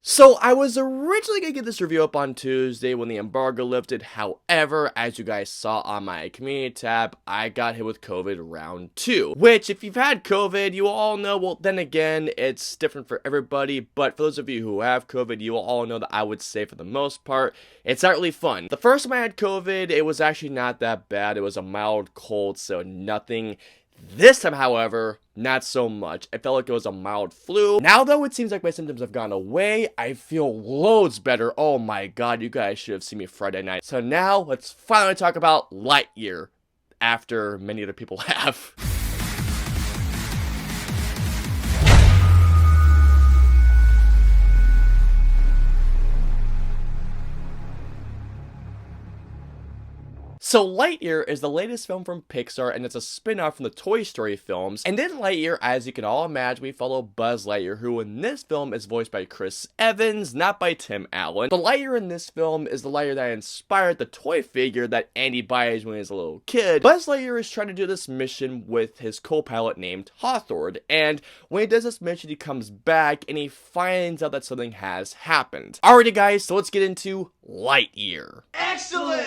So I was originally going to get this review up on Tuesday when the embargo lifted. However, as you guys saw on my community tab, I got hit with COVID round 2. Which, if you've had COVID, you all know, well, then again, it's different for everybody. But for those of you who have COVID, you will all know that I would say for the most part, it's not really fun. The first time I had COVID, it was actually not that bad. It was a mild cold, so nothing. This time, however, not so much. It felt like it was a mild flu. Now, though, it seems like my symptoms have gone away. I feel loads better. Oh my god, you guys should have seen me Friday night. So now, let's finally talk about Lightyear, after many other people have. So Lightyear is the latest film from Pixar, and it's a spin-off from the Toy Story films. And in Lightyear, as you can all imagine, we follow Buzz Lightyear, who in this film is voiced by Chris Evans, not by Tim Allen. The Lightyear in this film is the Lightyear that inspired the toy figure that Andy buys when he was a little kid. Buzz Lightyear is trying to do this mission with his co-pilot named Hawthorne, and when he does this mission, he comes back and he finds out that something has happened. Alrighty guys, so let's get into Lightyear. Excellent!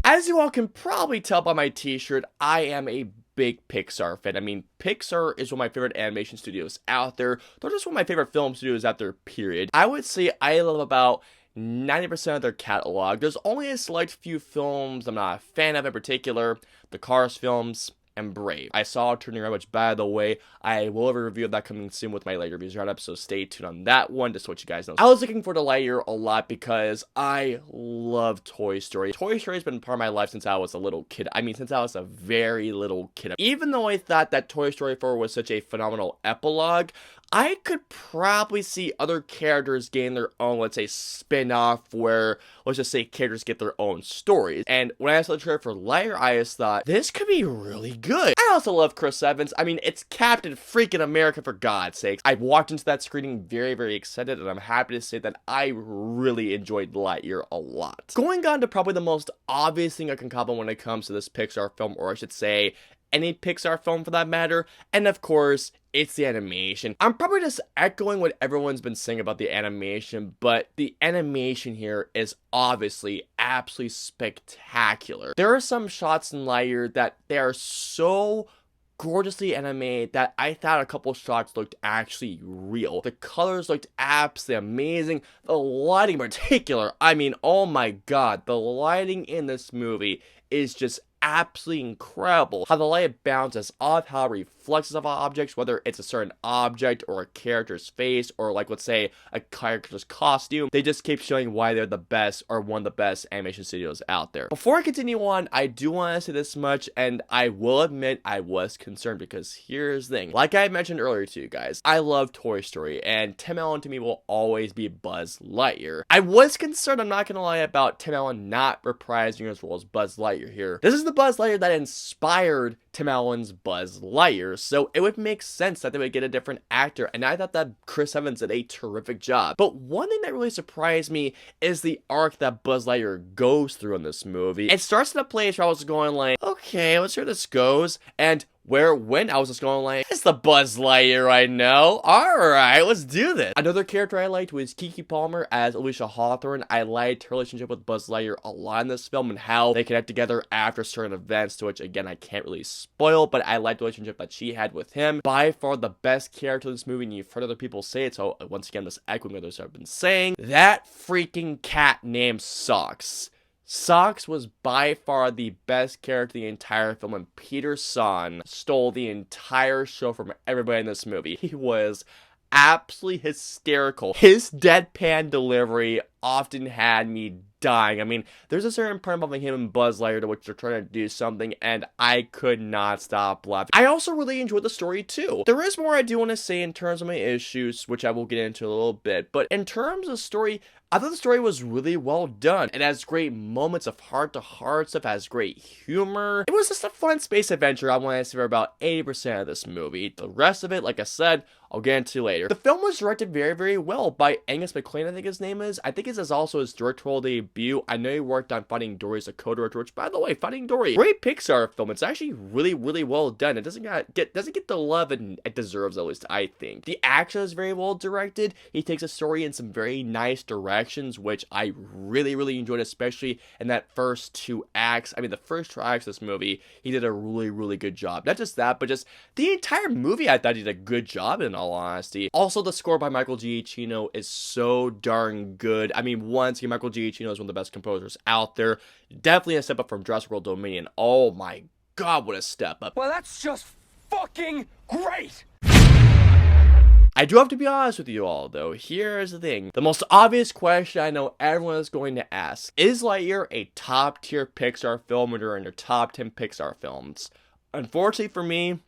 As you all can probably tell by my t-shirt, I am a big Pixar fan. I mean, Pixar is one of my favorite animation studios out there. They're just one of my favorite film studios out there, period. I would say I love about 90% of their catalog. There's only a select few films I'm not a fan of in particular. The Cars films and Brave. I saw Turning Red, which, by the way, I will have a review of that coming soon with my Lightyear reviews roundup, so stay tuned on that one, just so you guys know. I was looking forward to Lightyear a lot because I love Toy Story. Toy Story has been part of my life since I was a little kid. I mean, since I was a very little kid. Even though I thought that Toy Story 4 was such a phenomenal epilogue, I could probably see other characters getting their own, let's say, spin-off where, let's just say, characters get their own stories. And when I saw the trailer for Lightyear, I just thought, this could be really good. I also love Chris Evans. I mean, it's Captain freaking America, for God's sakes. I walked into that screening very, very excited, and I'm happy to say that I really enjoyed Lightyear a lot. Going on to probably the most obvious thing I can comment when it comes to this Pixar film, or I should say, any Pixar film for that matter, and of course, it's the animation. I'm probably just echoing what everyone's been saying about the animation, but the animation here is obviously absolutely spectacular. There are some shots in Lightyear that they are so gorgeously animated that I thought a couple shots looked actually real. The colors looked absolutely amazing. The lighting in particular, I mean, oh my god, the lighting in this movie is just absolutely incredible. How the light bounces off, how it reflects off objects, whether it's a certain object or a character's face or, like, let's say a character's costume. They just keep showing why they're the best, or one of the best animation studios out there. Before I continue on, I do want to say this much, and I will admit I was concerned, because here's the thing. Like I mentioned earlier to you guys, I love Toy Story, and Tim Allen to me will always be Buzz Lightyear. I was concerned, I'm not gonna lie, about Tim Allen not reprising as well as Buzz Lightyear here. This is the Buzz Lightyear that inspired Tim Allen's Buzz Lightyear, so it would make sense that they would get a different actor, and I thought that Chris Evans did a terrific job. But one thing that really surprised me is the arc that Buzz Lightyear goes through in this movie. It starts in a place where I was going like, okay, let's see where this goes, and where when I was just going like, it's the Buzz Lightyear I know. Alright, let's do this. Another character I liked was Keke Palmer as Alicia Hawthorne. I liked her relationship with Buzz Lightyear a lot in this film and how they connect together after certain events, to which again I can't really spoil, but I liked the relationship that she had with him. By far the best character in this movie, and you've heard other people say it, so once again, just echoing what others have been saying. That freaking cat named Socks. Socks was by far the best character in the entire film, and Peter Son stole the entire show from everybody in this movie. He was absolutely hysterical. His deadpan delivery often had me dying. I mean, there's a certain part involving him and Buzz Lightyear to which they're trying to do something, and I could not stop laughing. I also really enjoyed the story too. There is more I do want to say in terms of my issues, which I will get into a little bit, but in terms of story, I thought the story was really well done. It has great moments of heart-to-heart stuff, has great humor. It was just a fun space adventure I want to say for about 80% of this movie. The rest of it, like I said, I'll get into later. The film was directed very, very well by Angus MacLane, I think his name is. I think think this is also his directorial debut. I know he worked on Finding Dory as a co-director, which, by the way, Finding Dory, great Pixar film. It's actually really, really well done. It doesn't get the love it deserves, at least I think. The action is very well directed. He takes a story in some very nice directions, which I really, really enjoyed, especially in that first 2 acts. I mean, the first 2 acts of this movie, he did a really, really good job. Not just that, but just the entire movie, I thought he did a good job, in all honesty. Also, the score by Michael Giacchino is so darn good. I mean, once again, Michael Giacchino is one of the best composers out there. Definitely a step up from Jurassic World Dominion. Oh my god, what a step up. Well, that's just fucking great! I do have to be honest with you all, though. Here's the thing. The most obvious question I know everyone is going to ask. Is Lightyear a top-tier Pixar film or in your top 10 Pixar films? Unfortunately for me,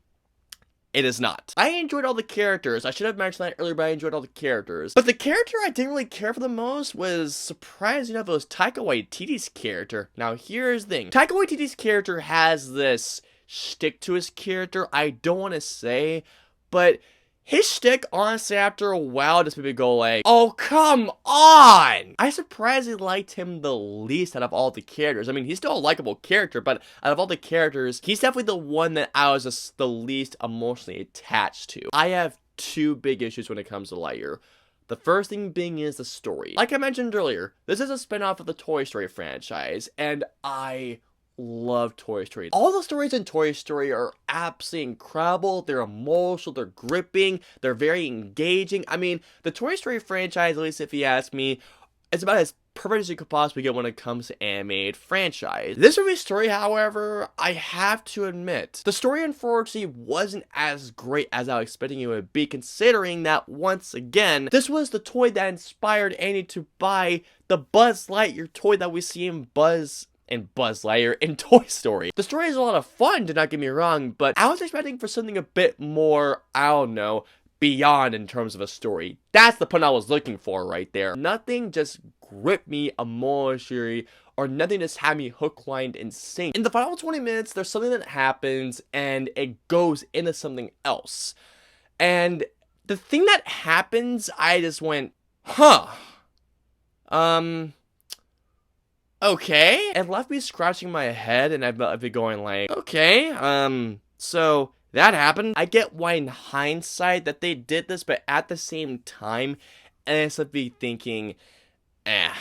it is not. I enjoyed all the characters. I should have mentioned that earlier, but I enjoyed all the characters. But the character I didn't really care for the most was, surprisingly enough, it was Taika Waititi's character. Now, here's the thing. Taika Waititi's character has this shtick to his character. I don't want to say, but his shtick, honestly, after a while, just made me go like, oh, come on! I surprisingly liked him the least out of all the characters. I mean, he's still a likable character, but out of all the characters, he's definitely the one that I was just the least emotionally attached to. I have 2 big issues when it comes to Lightyear. The first thing being is the story. Like I mentioned earlier, this is a spin-off of the Toy Story franchise, and I love Toy Story. All the stories in Toy Story are absolutely incredible. They're emotional, they're gripping, they're very engaging. I mean, the Toy Story franchise, at least if you ask me, is about as perfect as you could possibly get when it comes to animated franchise. This movie's story, however, I have to admit, the story unfortunately wasn't as great as I was expecting it would be, considering that, once again, this was the toy that inspired Annie to buy the Buzz Lightyear toy that we see in Buzz Lightyear in Toy Story. The story is a lot of fun, do not get me wrong, but I was expecting for something a bit more, I don't know, beyond in terms of a story. That's the pun I was looking for right there. Nothing just gripped me emotionally, or nothing just had me hook, lined, and sinker. In the final 20 minutes, there's something that happens, and it goes into something else. And the thing that happens, I just went, huh. Okay. It left me scratching my head, and I've been going like, okay, so that happened. I get why in hindsight that they did this, but at the same time, and it's left me thinking, And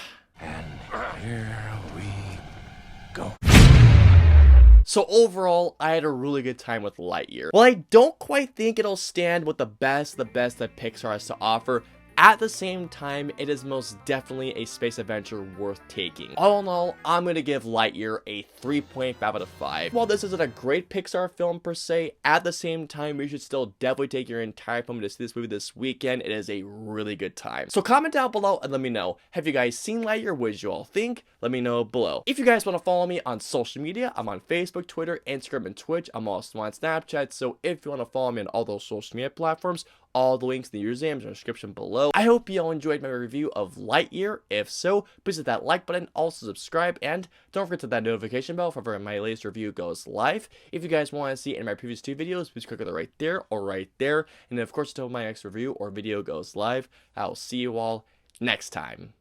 here we go. So overall, I had a really good time with Lightyear. While I don't quite think it'll stand with the best that Pixar has to offer, at the same time, it is most definitely a space adventure worth taking. All in all, I'm going to give Lightyear a 3.5 out of 5. While this isn't a great Pixar film per se, at the same time, you should still definitely take your entire family to see this movie this weekend. It is a really good time. So comment down below and let me know. Have you guys seen Lightyear? What did you all think? Let me know below. If you guys want to follow me on social media, I'm on Facebook, Twitter, Instagram, and Twitch. I'm also on Snapchat, so if you want to follow me on all those social media platforms, all the links in the username in the description below. I hope you all enjoyed my review of Lightyear. If so, please hit that like button, also subscribe, and don't forget to hit that notification bell for when my latest review goes live. If you guys want to see it in my previous 2 videos, please click on it right there or right there. And then of course, until my next review or video goes live, I'll see you all next time.